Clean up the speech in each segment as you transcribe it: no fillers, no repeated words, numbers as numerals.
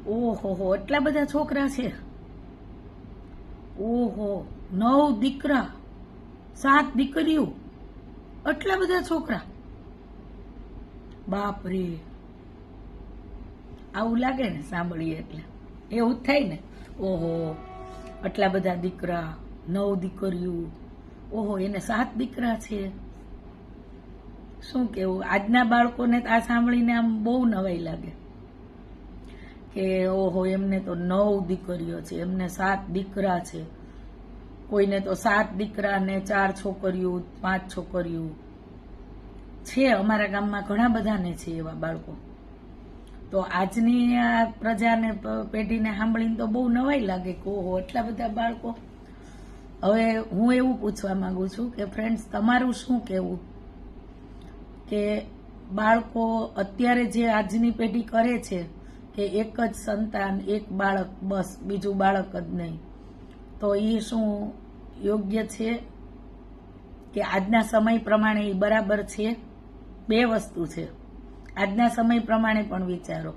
ઓહો, એટલા બધા છોકરા છે? ઓહો, 9 દીકરા 7 દીકરીઓ, એટલા બધા છોકરા? બાપરે, આવું લાગે ને સાંભળીએ એટલે, એવું જ થાય ને. ઓહો, આટલા બધા દીકરા, 9 દીકરીઓ, ઓહો, એને 7 દીકરા છે. શું કેવું, આજના બાળકોને આ સાંભળીને આમ બહુ નવાઈ લાગે કે ઓહો, એમને તો 9 દીકરીઓ છે, એમને 7 દીકરા છે. કોઈને તો 7 દીકરા ને 4 છોકરીઓ, 5 છોકરીઓ છે. અમારા ગામમાં ઘણા બધાને છે એવા બાળકો. તો આજની આ પ્રજાને પેઢીને સાંભળીને તો બહુ નવાઈ લાગે કે ઓહો, એટલા બધા બાળકો. હવે હું એવું પૂછવા માંગુ છું કે ફ્રેન્ડ્સ, તમારું શું કહેવું કે બાળકો અત્યારે જે આજની પેઢી કરે છે કે એક જ સંતાન, એક બાળક, બસ, બીજું બાળક જ નહીં, તો એ શું યોગ્ય છે કે આજના સમય પ્રમાણે એ બરાબર છે? બે વસ્તુ છે. આજના સમય પ્રમાણે પણ વિચારો,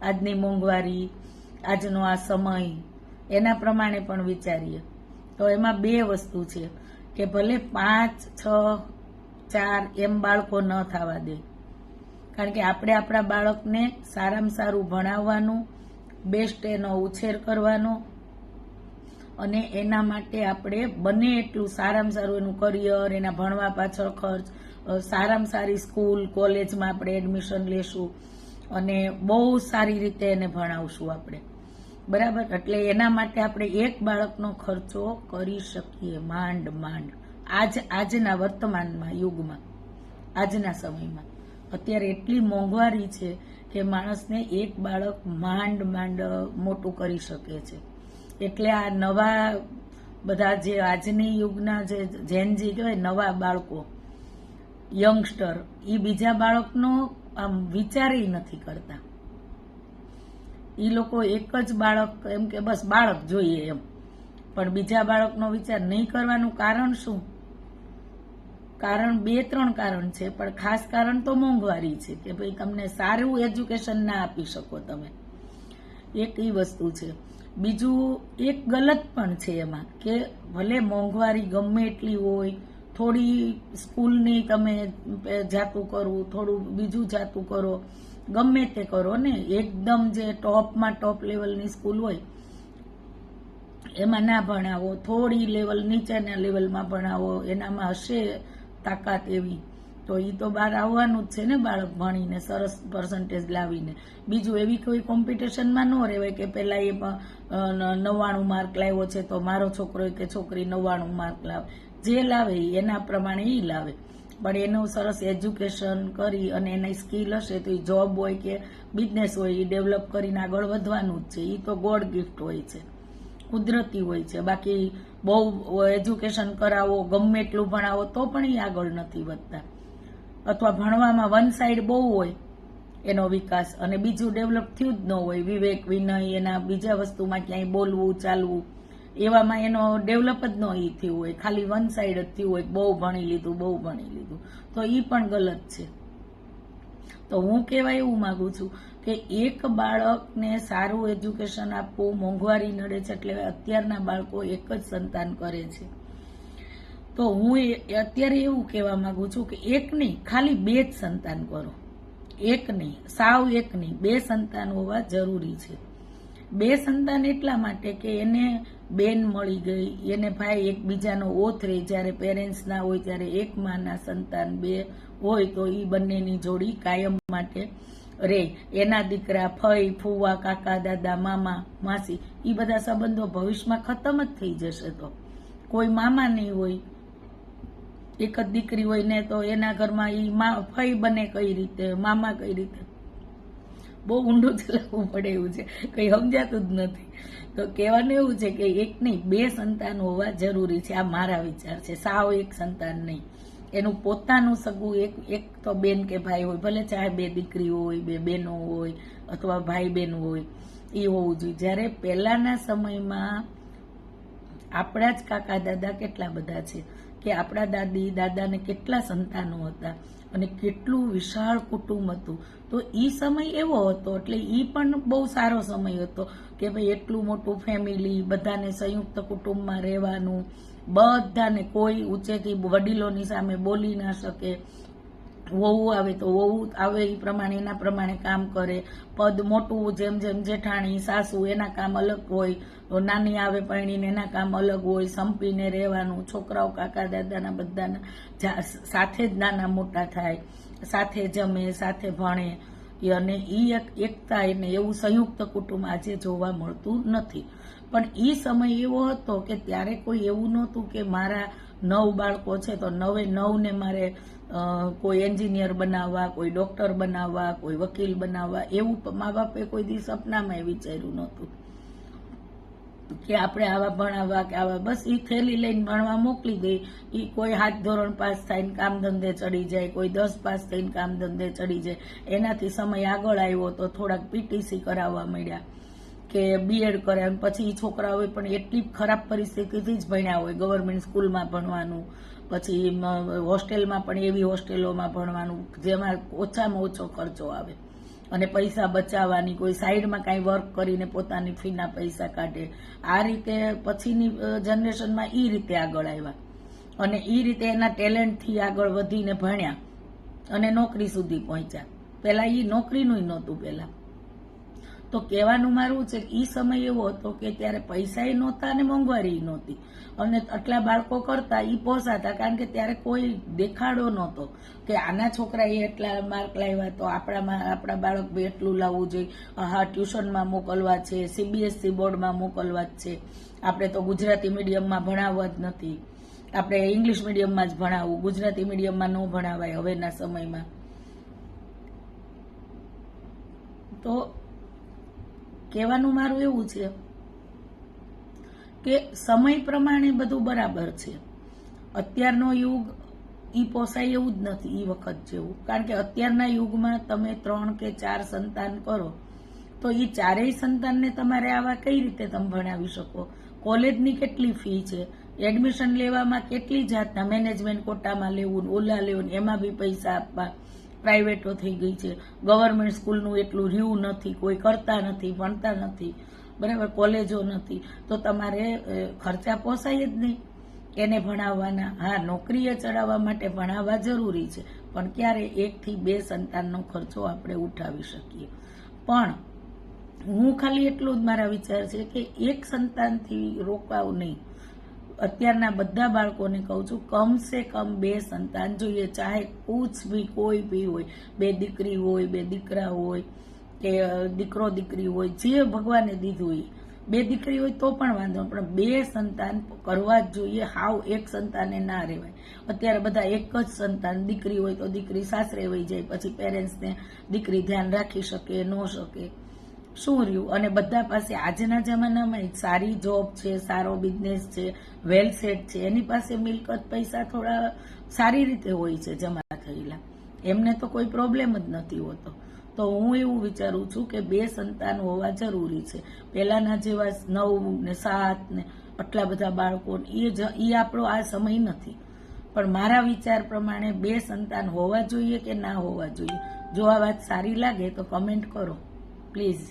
આજની મોંઘવારી, આજનો આ સમય, એના પ્રમાણે પણ વિચારીએ તો એમાં બે વસ્તુ છે કે ભલે 5, 6, 4 એમ બાળકો ન થવા દે, કારણ કે આપણે આપણા બાળકને સારામાં સારું ભણાવવાનું, બેસ્ટ એનો ઉછેર કરવાનો, અને એના માટે આપણે બને એટલું સારામાં સારું એનું કરિયર, એના ભણવા પાછળ ખર્ચ, સારામાં સારી સ્કૂલ, કોલેજમાં આપણે એડમિશન લેશું અને બહુ સારી રીતે એને ભણાવશું આપણે, બરાબર. એટલે એના માટે આપણે એક બાળકનો ખર્ચો કરી શકીએ માંડ માંડ, આજના વર્તમાનમાં યુગમાં, આજના સમયમાં. અત્યારે એટલી મોંઘવારી છે કે માણસને એક બાળક માંડ માંડ મોટું કરી શકે છે. એટલે આ નવા બધા જે આજની યુગના જે જેનજી કહેવાય, નવા બાળકો, યંગસ્ટર, એ બીજા બાળકનો આમ વિચારેય નથી કરતા. એ લોકો એક જ બાળક, એમ કે બસ બાળક જોઈએ એમ, પણ બીજા બાળકનો વિચાર નહીં કરવાનું કારણ શું? કારણ 2-3 કારણ છે, પણ ખાસ કારણ તો મોંઘવારી છે કે ભાઈ તમને સારું એજ્યુકેશન ના આપી શકો તમે, એક એ વસ્તુ છે. બીજું એક ગલત પણ છે એમાં કે ભલે મોંઘવારી ગમે એટલી હોય, થોડી સ્કૂલની તમે જાતું કરવું, થોડું બીજું જાતું કરો, ગમે તે કરો ને, એકદમ જે ટોપમાં ટોપ લેવલની સ્કૂલ હોય એમાં ના ભણાવો, થોડી લેવલ નીચેના લેવલમાં ભણાવો, એનામાં હશે તાકાત એવી તો એ તો બહાર આવવાનું જ છે ને બાળક, ભણીને સરસ પર્સન્ટેજ લાવીને. બીજું એવી કોઈ કોમ્પિટિશનમાં ન રહેવાય કે પેલા એ 99 માર્ક લાવ્યો છે તો મારો છોકરો કે છોકરી 99 માર્ક લાવે, જે લાવે એના પ્રમાણે એ લાવે, પણ એનું સરસ એજ્યુકેશન કરી અને એની સ્કિલ હશે તો એ જોબ હોય કે બિઝનેસ હોય એ ડેવલપ કરીને આગળ વધવાનું જ છે. એ તો ગોડ ગિફ્ટ હોય છે, કુદરતી હોય છે. બાકી બહુ એજ્યુકેશન કરાવો, ગમે એટલું ભણાવો તો પણ એ આગળ નથી વધતા, અથવા ભણવામાં વન સાઈડ બહુ હોય એનો વિકાસ અને બીજું ડેવલપ થયું જ ન હોય, વિવેક, વિનય, એના બીજા વસ્તુમાં ક્યાંય બોલવું, ચાલવું, એવામાં એનો ડેવલપ જ ન થયું હોય, ખાલી વન સાઈડ જ થયું હોય, બહુ ભણી લીધું, તો એ પણ ગલત છે. તો હું કહેવા એવું માંગુ છું કે એક બાળકને સારું એજ્યુકેશન આપવું, મોંઘવારી નડે છે એટલે અત્યારના બાળકો એક જ સંતાન કરે છે. તો હું અત્યારે એવું કહેવા માંગુ છું કે એક નહીં, ખાલી 2 જ સંતાન કરો, એક નહીં, સાવ એક નહીં, 2 સંતાન હોવા જરૂરી છે. 2 સંતાન એટલા માટે કે એને બેન મળી ગઈ, એને ભાઈ એકબીજાનો ઓથ રહે, જ્યારે પેરેન્ટ્સ ના હોય ત્યારે એક માના સંતાન 2 હોય તો એ બંનેની જોડી કાયમ માટે રે. એના દીકરા, ફઈ, ફુવા, કાકા, દાદા, મામા, માસી, એ બધા સંબંધો ભવિષ્યમાં ખતમ જ થઈ જશે. તો કોઈ મામા નહીં હોય, એક જ દીકરી હોય ને તો એના ઘરમાં એ ફઈ બને કઈ રીતે, મામા કઈ રીતે, બહુ ઊંડું ચલાવવું પડે એવું છે, કઈ સમજાતું જ નથી. તો કહેવાનું એવું છે કે એક નહીં, 2 સંતાન હોવા જરૂરી છે. આ મારા વિચાર છે, સાવ એક સંતાન નહીં. એનું પોતાનું સગું એક તો બેન કે ભાઈ હોય, ભલે ચાહે 2 દીકરીઓ હોય, 2 બહેનો હોય, અથવા ભાઈ બહેન હોય, એ હોવું જોઈએ. જ્યારે પહેલાના સમયમાં આપણા જ કાકા દાદા કેટલા બધા છે કે આપણા દાદી દાદાને કેટલા સંતાનો હતા, અને કેટલું વિશાળ કુટુંબ હતું. તો એ સમય એવો હતો, એટલે એ પણ બહુ સારો સમય હતો કે ભાઈ એટલું મોટું ફેમિલી, બધાને સંયુક્ત કુટુંબમાં રહેવાનું, બધાને કોઈ ઊંચેથી વડીલોની સામે બોલી ના શકે. વહુ આવે તો વહુ આવે એ પ્રમાણે એના પ્રમાણે કામ કરે. પદ મોટું, જેમ જેમ જેઠાણી સાસુ એના કામ અલગ હોય, તો નાની આવે પરણીને એના કામ અલગ હોય. સંપીને રહેવાનું, છોકરાઓ કાકા દાદાના બધાના સાથે જ નાના મોટા થાય, સાથે જમે, સાથે ભણે. અને એ એકતા એને એવું સંયુક્ત કુટુંબ આજે જોવા મળતું નથી. પણ એ સમય એવો હતો કે ત્યારે કોઈ એવું નહોતું કે મારા 9 બાળકો છે તો 9 મારે કોઈ એન્જિનિયર બનાવવા, કોઈ ડોક્ટર બનાવવા, કોઈ વકીલ બનાવવા, એવું મા બાપે કોઈ દિવસ સપનામાં વિચાર્યું નહોતું કે આપણે આવા ભણાવવા કે આવા. બસ એ થેલી લઈને ભણવા મોકલી દે. એ કોઈ 7 ધોરણ પાસ થઈને કામ ધંધે ચડી જાય, કોઈ 10 પાસ થઈને કામ ધંધે ચડી જાય. એનાથી સમય આગળ આવ્યો તો થોડાક પીટીસી કરાવવા મળ્યા કે બીએડ કરે. પછી છોકરાઓએ પણ એટલી ખરાબ પરિસ્થિતિથી જ ભણ્યા હોય, ગવર્મેન્ટ સ્કૂલમાં ભણવાનું, પછી હોસ્ટેલમાં પણ એવી હોસ્ટેલોમાં ભણવાનું જેમાં ઓછામાં ઓછો ખર્ચો આવે અને પૈસા બચાવવાની, કોઈ સાઈડમાં કાંઈ વર્ક કરીને પોતાની ફીના પૈસા કાઢે. આ રીતે પછીની જનરેશનમાં એ રીતે આગળ આવ્યા અને એ રીતે એના ટેલેન્ટથી આગળ વધીને ભણ્યા અને નોકરી સુધી પહોંચ્યા. પહેલાં એ નોકરીનું નહોતું પહેલાં. તો કહેવાનું મારું છે કે એ સમય એવો હતો કે ત્યારે પૈસાય નહોતા અને મોંઘવારી નહોતી, અને આટલા બાળકો કરતા એ પોસાતા, કારણ કે ત્યારે કોઈ દેખાડો નહોતો કે આના છોકરાએ એટલા માર્ક લાવ્યા તો આપણા બાળક બી એટલું લાવવું જોઈએ. હા, ટ્યુશનમાં મોકલવા છે, સીબીએસઈ બોર્ડમાં મોકલવા જ છે, આપણે તો ગુજરાતી મીડિયમમાં ભણાવવા જ નથી, આપણે ઇંગ્લિશ મીડિયમમાં જ ભણાવવું, ગુજરાતી મીડિયમમાં ન ભણાવાય હવેના સમયમાં. તો કહેવાનું મારું એવું છે કે સમય પ્રમાણે બધું બરાબર છે. અત્યારનો યુગ ઈ પોસાય એવું જ નથી ઈ વખત જેવું, કારણ કે અત્યારના યુગમાં તમે 3 કે 4 સંતાન કરો તો ઈ 4 સંતાનને તમારે આવા કઈ રીતે તમે ભણાવી શકો? કોલેજની કેટલી ફી છે, એડમિશન લેવામાં કેટલી જાતના, મેનેજમેન્ટ કોટામાં લેવું, ઓલા લેવું, એમાં બી પૈસા આપવા. પ્રાઇવેટો થઈ ગઈ છે, ગવર્મેન્ટ સ્કૂલનું એટલું રહ્યું નથી, કોઈ કરતા નથી, ભણતા નથી, બરાબર, કોલેજો નથી, તો તમારે ખર્ચા પોસાય જ નહીં એને ભણાવવાના. હા, નોકરીએ ચડાવવા માટે ભણાવવા જરૂરી છે, પણ ક્યારે 1 થી 2 સંતાનનો ખર્ચો આપણે ઉઠાવી શકીએ. પણ હું ખાલી એટલું જ મારા વિચાર છે કે 1 સંતાનથી રોકાવું નહીં. અત્યારના બધા બાળકોને કહું છું, કમસે કમ 2 સંતાન જોઈએ, ચાહે કુછ ભી કોઈ ભી હોય, 2 દીકરી હોય, 2 દીકરા હોય કે દીકરો દીકરી હોય, જે ભગવાને દીધું હોય. 2 દીકરી હોય તો પણ વાંધો, પણ 2 સંતાન કરવા જ જોઈએ. હાવ 1 સંતાને ના રહેવાય. અત્યારે બધા 1 જ સંતાન, દીકરી હોય તો દીકરી સાસરે વહી જાય, પછી પેરેન્ટ્સને દીકરી ધ્યાન રાખી શકે ન શકે, શું રહ્યું? અને બધા પાસે આજના જમાનામાં સારી જોબ છે, સારો બિઝનેસ છે, વેલ સેટ છે, એની પાસે મિલકત પૈસા થોડા સારી રીતે હોય છે જમા થયેલા, એમને તો કોઈ પ્રોબ્લેમ જ નથી હોતો. તો હું એવું વિચારું છું કે 2 સંતાન હોવા જરૂરી છે. પહેલાના જેવા 9 ને 7 ને આટલા બધા બાળકો એ આપણો આ સમય નથી. પણ મારા વિચાર પ્રમાણે 2 સંતાન હોવા જોઈએ કે ના હોવા જોઈએ? જો આ વાત સારી લાગે તો કમેન્ટ કરો પ્લીઝ.